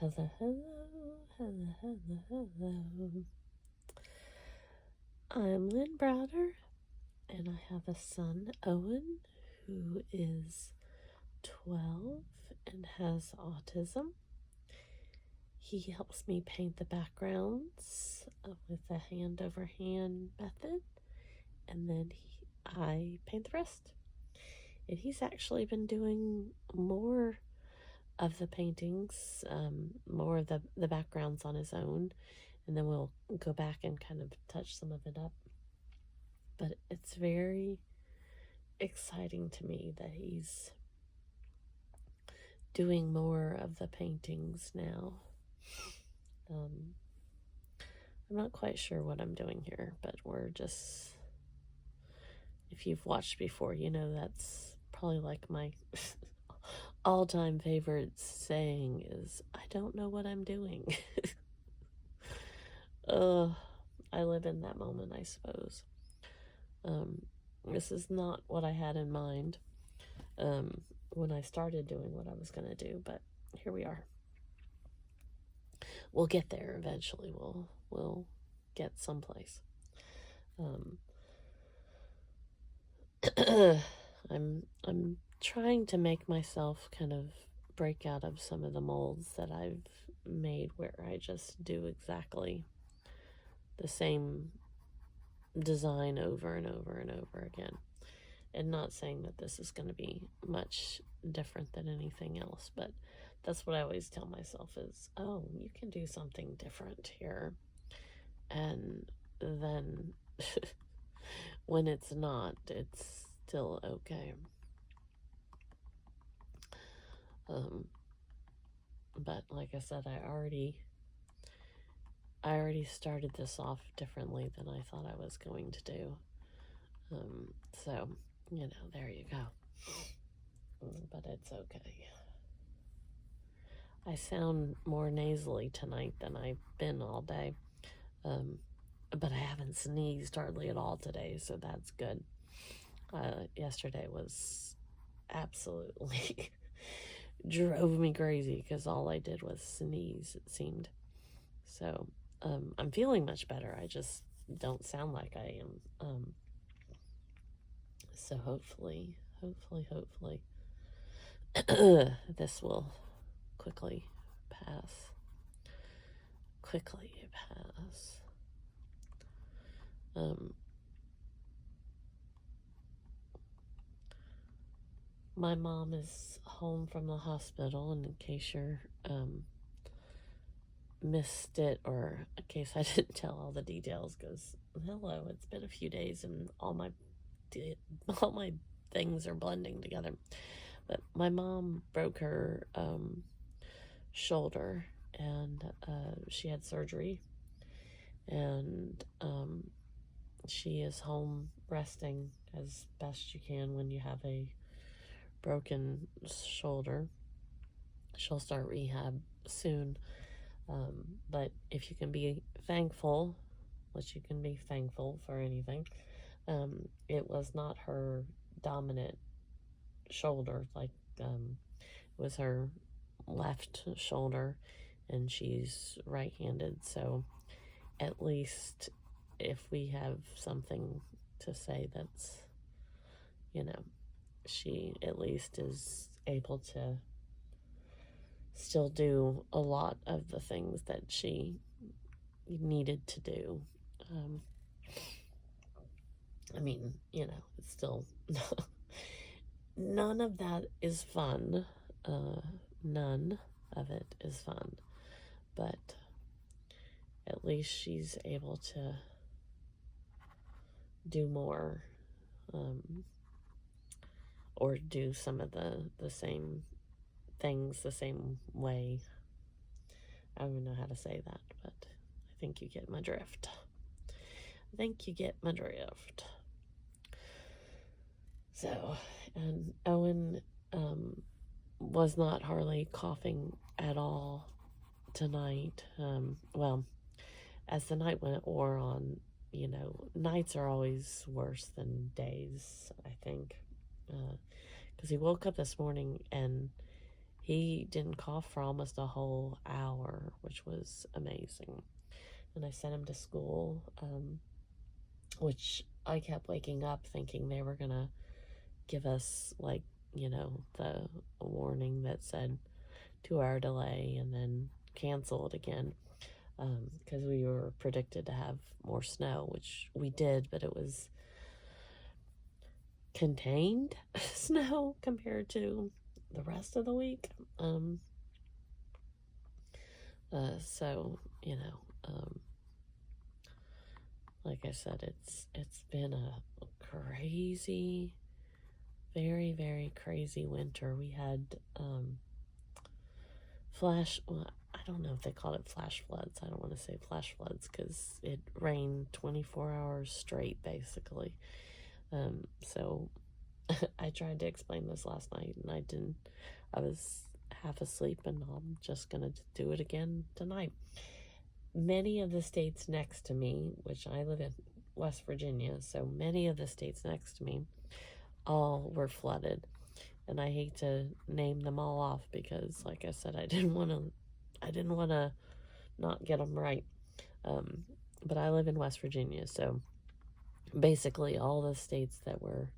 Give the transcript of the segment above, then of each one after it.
Hello, hello, hello, hello, hello. I'm Lynn Browder, and I have a son, Owen, who is 12 and has autism. He helps me paint the backgrounds with a hand-over-hand method, and then I paint the rest. And he's actually been doing more of the paintings, more of the backgrounds on his own, and then we'll go back and kind of touch some of it up. But it's very exciting to me that he's doing more of the paintings now. I'm not quite sure what I'm doing here, but we're just, if you've watched before, you know that's probably like my all-time favorite saying is, I don't know what I'm doing. I live in that moment, I suppose. This is not what I had in mind when I started doing what I was going to do, but here we are. We'll get there eventually. We'll get someplace. I'm trying to make myself kind of break out of some of the molds that I've made where I just do exactly the same design over and over and over again. And not saying that this is going to be much different than anything else, but that's what I always tell myself is, oh, you can do something different here. And then when it's not, it's still okay. But like I said, I already started this off differently than I thought I was going to do. So, you know, there you go. But it's okay. I sound more nasally tonight than I've been all day. But I haven't sneezed hardly at all today, so that's good. Yesterday was absolutely drove me crazy because all I did was sneeze, it seemed. So I'm feeling much better. I just don't sound like I am. So hopefully this will quickly pass. My mom is home from the hospital, and in case you're missed it, or in case I didn't tell all the details, because hello, it's been a few days and all my things are blending together. But my mom broke her shoulder, and she had surgery, and she is home resting as best you can when you have a broken shoulder. She'll start rehab soon, but if you can be thankful, which you can be thankful for anything, it was not her dominant shoulder. Like it was her left shoulder, and she's right-handed, so at least if we have something to say that's, you know, she at least is able to still do a lot of the things that she needed to do. I mean, you know, it's still none of that is fun. None of it is fun, but at least she's able to do more, or do some of the same things the same way. I don't even know how to say that, but I think you get my drift. So, and Owen was not hardly coughing at all tonight. Well, as the night wore on, you know, nights are always worse than days, I think. Because he woke up this morning and he didn't cough for almost a whole hour, which was amazing. And I sent him to school, which I kept waking up thinking they were going to give us, like, the warning that said 2-hour delay and then cancel it again, because we were predicted to have more snow, which we did, but it was contained snow compared to the rest of the week. So, like I said, it's been a crazy, very, very crazy winter. We had I don't know if they called it flash floods. I don't want to say flash floods because it rained 24 hours straight, basically. So I tried to explain this last night, and I didn't. I was half asleep, and I'm just going to do it again tonight. Many of the states next to me, which I live in West Virginia, so many of the states next to me all were flooded. And I hate to name them all off because, like I said, I didn't want to not get them right. But I live in West Virginia, so basically all the states that were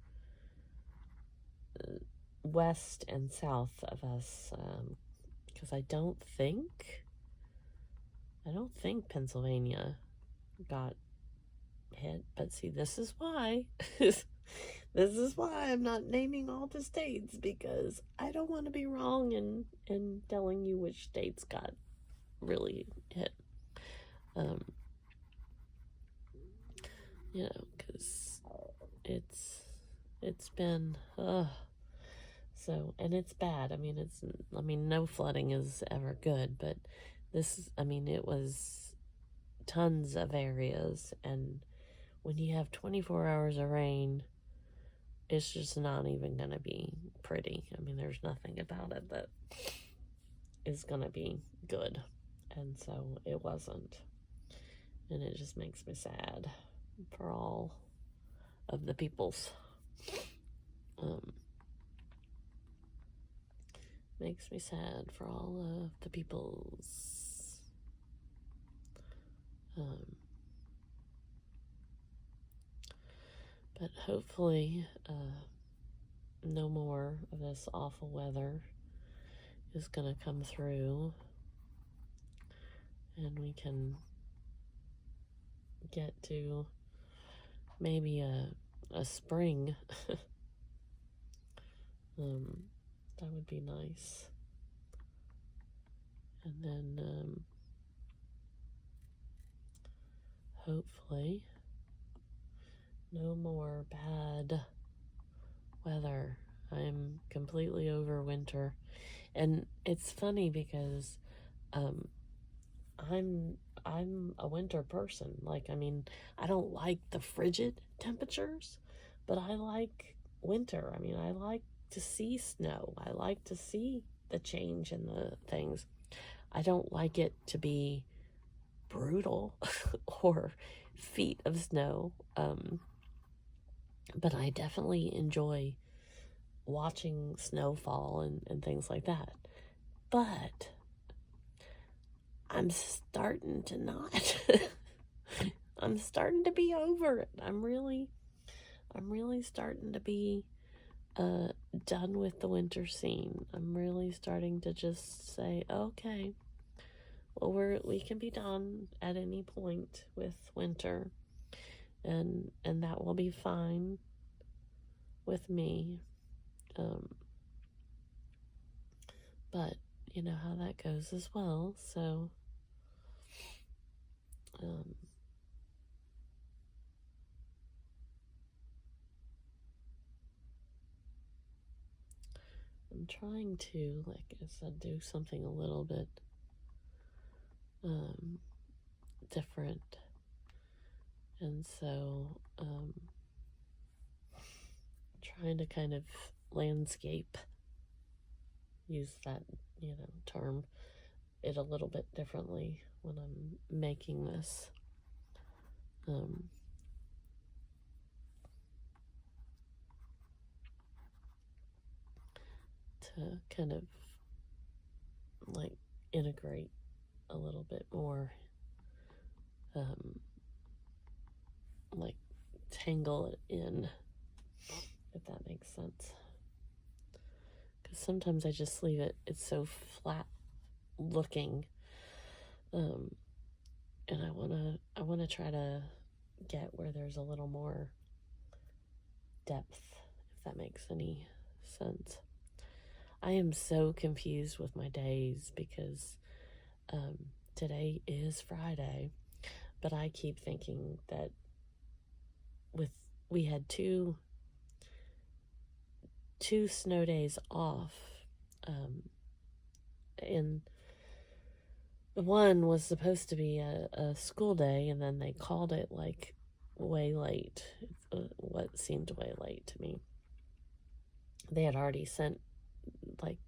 west and south of us, because I don't think Pennsylvania got hit. But see, this is why this is why I'm not naming all the states, because I don't want to be wrong in telling you which states got really hit. Because it's been so, and it's bad. I mean, no flooding is ever good, but it was tons of areas, and when you have 24 hours of rain, it's just not even going to be pretty. There's nothing about it that is going to be good, and so it wasn't, and it just makes me sad for all of the peoples. Makes me sad for all of the peoples. But hopefully, no more of this awful weather is going to come through, and we can get to maybe a spring. That would be nice. And then hopefully no more bad weather. I'm completely over winter. And it's funny because I'm a winter person. I don't like the frigid temperatures, but I like winter. I like to see snow. I like to see the change in the things. I don't like it to be brutal or feet of snow. But I definitely enjoy watching snow fall and things like that. But I'm starting to not. I'm starting to be over it. I'm really starting to be done with the winter scene. I'm really starting to just say, okay, well, we can be done at any point with winter, and that will be fine with me. But you know how that goes as well. So I'm trying to, like I said, do something a little bit different. And so trying to kind of landscape, use that, term, it a little bit differently when I'm making this. To kind of like integrate a little bit more, like tangle it in, if that makes sense. Because sometimes I just leave it, it's so flat looking, and I wanna try to get where there's a little more depth, if that makes any sense. I am so confused with my days because today is Friday, but I keep thinking that we had two snow days off, and the one was supposed to be a school day, and then they called it like way late, what seemed way late to me. They had already sent like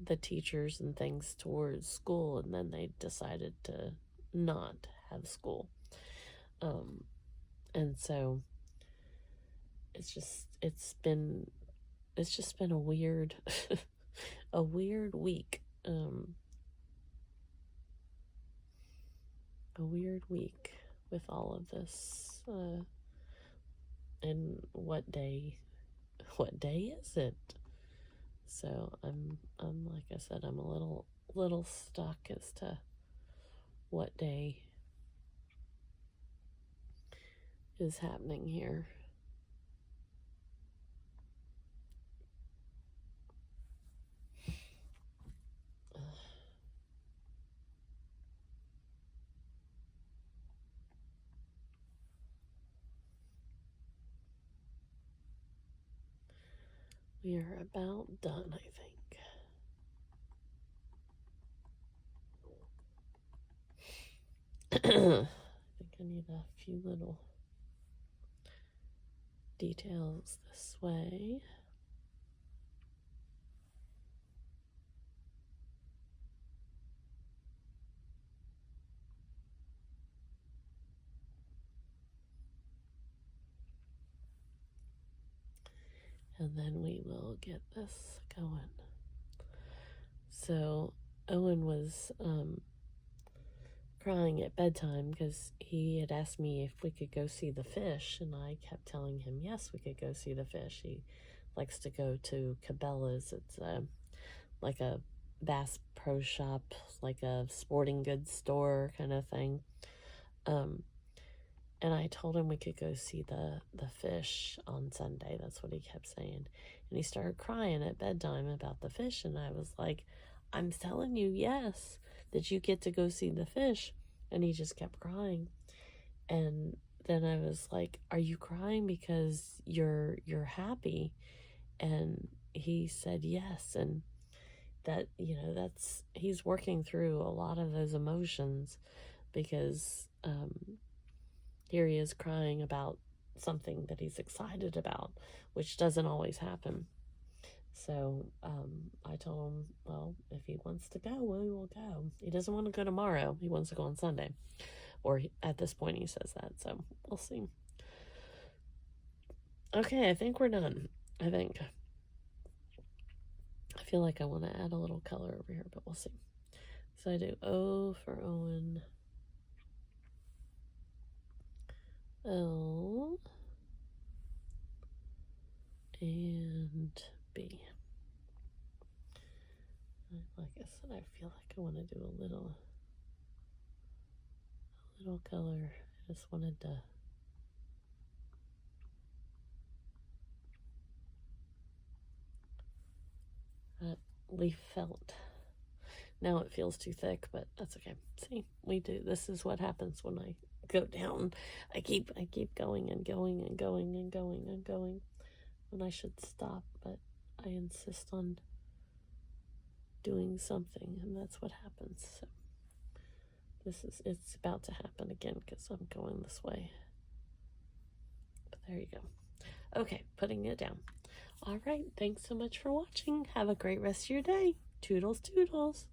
the teachers and things towards school, and then they decided to not have school. And so it's just been a weird a weird week. A weird week with all of this. And what day is it? So I'm like I said, I'm a little stuck as to what day is happening here. We are about done, I think. I think I need a few little details this way. And then we will get this going. So Owen was crying at bedtime because he had asked me if we could go see the fish, and I kept telling him yes, we could go see the fish. He likes to go to Cabela's. It's like a Bass Pro Shop, like a sporting goods store kind of thing. And I told him we could go see the fish on Sunday. That's what he kept saying. And he started crying at bedtime about the fish. And I was like, I'm telling you, yes, that you get to go see the fish. And he just kept crying. And then I was like, are you crying because you're happy? And he said yes. And that, he's working through a lot of those emotions because here he is crying about something that he's excited about, which doesn't always happen. So I told him, well, if he wants to go, we will go. He doesn't want to go tomorrow. He wants to go on Sunday. Or at this point he says that, so we'll see. Okay, I think we're done. I feel like I want to add a little color over here, but we'll see. So I do O for Owen, L, and B. Like I said, I feel like I want to do a little color. I just wanted to leaf felt. Now it feels too thick, but that's okay. See, this is what happens when I go down. I keep going and going and going and going and going when I should stop, but I insist on doing something, and that's what happens. So it's about to happen again because I'm going this way. But there you go. Okay, putting it down. All right, thanks so much for watching. Have a great rest of your day. Toodles, toodles.